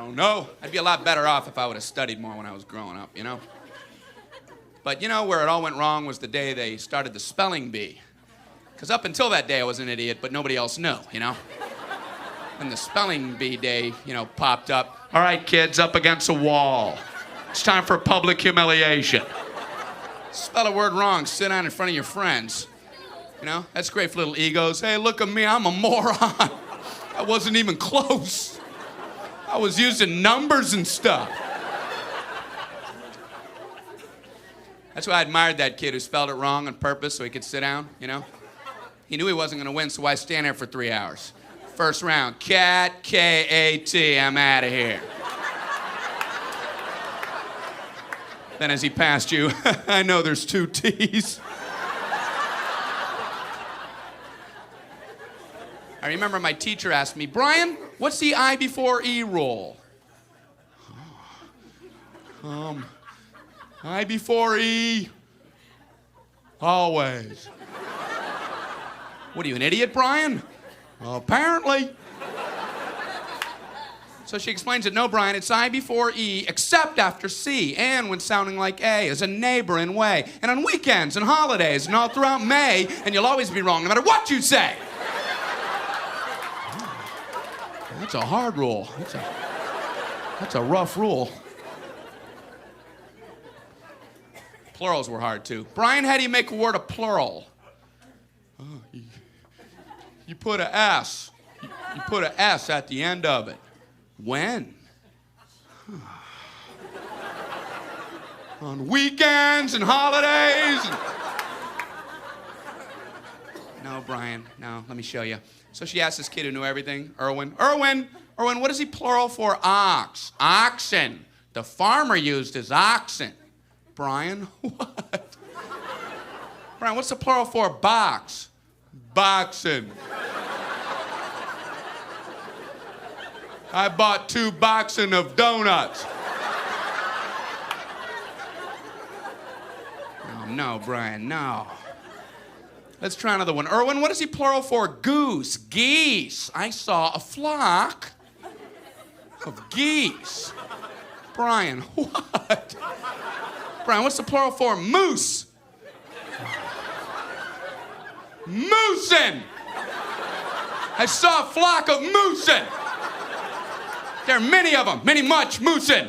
don't know. I'd be a lot better off if I would have studied more when I was growing up, you know? But you know where it all went wrong was the day they started the spelling bee. Because up until that day, I was an idiot, but nobody else knew, you know? When the spelling bee day, popped up, all right, kids, up against a wall. It's time for public humiliation. Spell a word wrong, sit down in front of your friends. You know, that's great for little egos. Hey, look at me, I'm a moron. I wasn't even close. I was using numbers and stuff. That's why I admired that kid who spelled it wrong on purpose so he could sit down, you know? He knew he wasn't gonna win, so why stand there for 3 hours? First round, cat, K-A-T, I'm out of here. Then as he passed you, I know there's 2 T's. I remember my teacher asked me, Brian, what's the I before E rule? I before E, always. What are you, an idiot, Brian? Apparently. So she explains it, no, Brian, it's I before E, except after C, and when sounding like A, as a neighboring way, and on weekends and holidays, and all throughout May, and you'll always be wrong, no matter what you say. That's a hard rule. That's a rough rule. Plurals were hard, too. Brian, how do you make a word a plural? You put a S. You put a S at the end of it. When? On weekends and holidays. No, Brian, no, let me show you. So she asked this kid who knew everything, Erwin, what is he plural for ox? Oxen. The farmer used his oxen. Brian, what? Brian, what's the plural for box? Boxen. I bought 2 boxen of donuts. Oh, no, Brian, no. Let's try another one. Erwin, what is he plural for goose? Geese. I saw a flock of geese. Brian, what? Brian, what's the plural for moose? Moosin. I saw a flock of moosin. There are many of them, much moosin.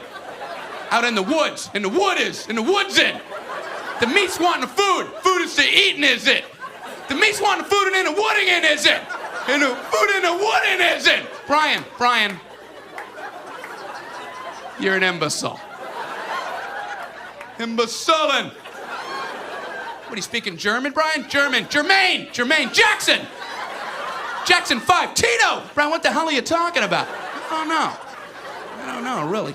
Out in the woods, in the woodsin. The meat's wanting the food. Food is to eating, is it? The meat's wanting the food and in the wooding in, is it? And the food in the wooding, is it? Brian, you're an imbecile. Imbecilin'. What, are you speaking German, Brian? German. Jermaine, Jackson. Jackson 5, Tito. Brian, what the hell are you talking about? I don't know, really.